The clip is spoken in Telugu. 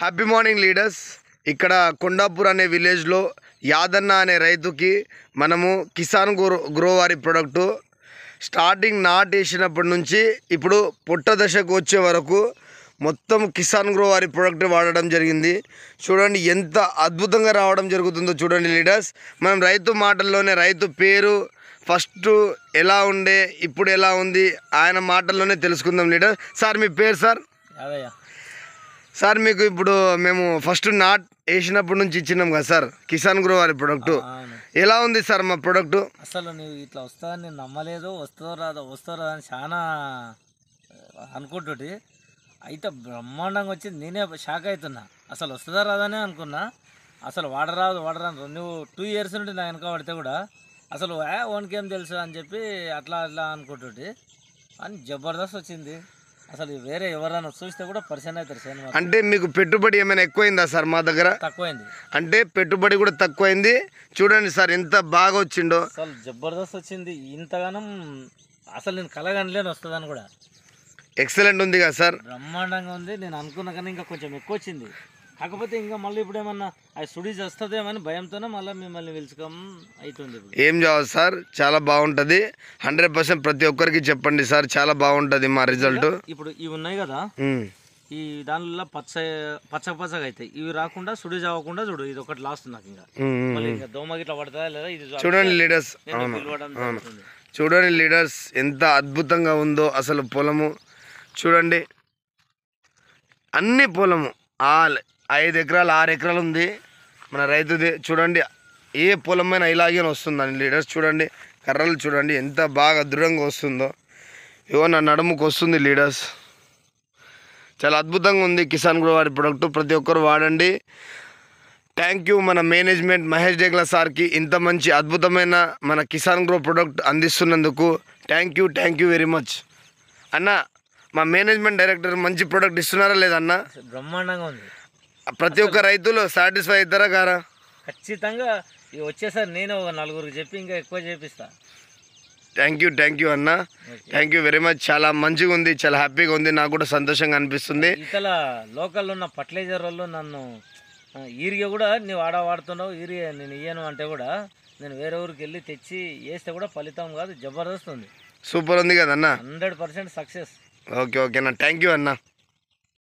Happy morning leaders. ఇక్కడ కొండాపూర్ అనే విలేజ్లో యాదన్న అనే రైతుకి మనము కిసాన్ గ్రో వారి ప్రొడక్టు స్టార్టింగ్ నాటేసినప్పటి నుంచి ఇప్పుడు పొట్ట దశకు వచ్చే వరకు మొత్తం కిసాన్ గ్రో వారి ప్రొడక్ట్ వాడడం జరిగింది. చూడండి ఎంత అద్భుతంగా రావడం జరుగుతుందో చూడండి లీడర్స్. మనం రైతు మాటల్లోనే రైతు పేరు ఫస్ట్ ఎలా ఉండే ఇప్పుడు ఎలా ఉంది ఆయన మాటల్లోనే తెలుసుకుందాం లీడర్. సార్ మీ పేరు సార్? సార్ మీకు ఇప్పుడు మేము ఫస్ట్ నాట్ వేసినప్పటి నుంచి ఇచ్చినాం కదా సార్ కిసాన్ గ్రో వారి ప్రొడక్ట్, ఎలా ఉంది సార్ మా ప్రొడక్ట్? అసలు నువ్వు ఇట్లా వస్తుందని నేను నమ్మలేదు. వస్తుందో రాదో అని చాలా అనుకుంటుంటే అయితే బ్రహ్మాండంగా వచ్చింది. నేనే షాక్ అవుతున్నా. అసలు వస్తుందా రాదనే అనుకున్నా. అసలు వాడరాదు నువ్వు 2 years నుండి నా వెనక పడితే కూడా అసలు ఓన్కేం తెలుసు అని చెప్పి అట్లా అనుకుంటుంటే అని జబర్దస్త్ వచ్చింది. అసలు వేరే ఎవరైనా చూస్తే కూడా పరిచయం అవుతారు. అంటే మీకు పెట్టుబడి ఏమైనా ఎక్కువైందా సార్? మా దగ్గర తక్కువైంది. అంటే పెట్టుబడి కూడా తక్కువైంది. చూడండి సార్ ఎంత బాగా వచ్చిందో. అసలు జబర్దస్త్ వచ్చింది. ఇంతగానం అసలు నేను కలగనలేని వస్తుందని కూడా. ఎక్సలెంట్ ఉంది కదా సార్? బ్రహ్మాండంగా ఉంది. నేను అనుకున్నా కానీ ఇంకా కొంచెం ఎక్కువ వచ్చింది. కాకపోతే ఇంకా మళ్ళీ ఇప్పుడు ఏమన్నా అది సుడీజ్ వస్తుందేమని భయంతోనే మళ్ళీ మిమ్మల్ని పిలుచుకోం అవుతుంది. ఏం కావాలి సార్, చాలా బాగుంటుంది. 100% ప్రతి ఒక్కరికి చెప్పండి సార్, చాలా బాగుంటుంది మా రిజల్ట్. ఇప్పుడు ఇవి ఉన్నాయి కదా, ఈ దానిలో పచ్చగా అవుతాయి. ఇవి రాకుండా సుడీజ్ అవ్వకుండా చూడు, ఇది ఒకటి లాస్ట్ నాకు. ఇంకా మళ్ళీ ఇంకా దోమ గిట్లా పడుతుందా లేదా ఇది చూడండి లీడర్స్. చూడండి లీడర్స్ ఎంత అద్భుతంగా ఉందో అసలు పొలము. చూడండి అన్ని పొలము 5 ఎకరాలు 6 ఎకరాలు ఉంది మన రైతుది. చూడండి ఏ పొలమైనా ఇలాగే వస్తుందండి లీడర్స్. చూడండి కర్రలు చూడండి ఎంత బాగా దృఢంగా వస్తుందో. ఇవో నా నడుముకు వస్తుంది లీడర్స్. చాలా అద్భుతంగా ఉంది కిసాన్ గ్రో వారి ప్రొడక్ట్. ప్రతి ఒక్కరు వాడండి. థ్యాంక్ యూ మన మేనేజ్మెంట్ మహేష్ డేగ్లా సార్కి ఇంత మంచి అద్భుతమైన మన కిసాన్ గ్రో ప్రొడక్ట్ అందిస్తున్నందుకు థ్యాంక్ యూ వెరీ మచ్ అన్న. మా మేనేజ్మెంట్ డైరెక్టర్ మంచి ప్రొడక్ట్ ఇస్తున్నారా లేదన్నా? బ్రహ్మాండంగా ఉంది. ప్రతి ఒక్క రైతులు సాటిస్ఫై అవుతారా గారా? ఖచ్చితంగా వచ్చేసారి నేను ఒక 4గురికి చెప్పి ఇంకా ఎక్కువ చేపిస్తా. థ్యాంక్ యూ అన్న. Thank you very much. చాలా మంచిగా ఉంది, చాలా హ్యాపీగా ఉంది. నాకు కూడా సంతోషంగా అనిపిస్తుంది. ఇతల లోకల్లో ఉన్న ఫర్టిలైజర్ వాళ్ళు నన్ను యూరియా కూడా నువ్వు వాడుతున్నావు, యూరియా నేను ఇయ్యను అంటే కూడా నేను వేరే ఊరికి వెళ్ళి తెచ్చి వేస్తే కూడా ఫలితం కాదు, జబర్దస్త్ ఉంది. సూపర్ ఉంది కదన్నా. 100% సక్సెస్. ఓకే అన్న. థ్యాంక్ యూ అన్న.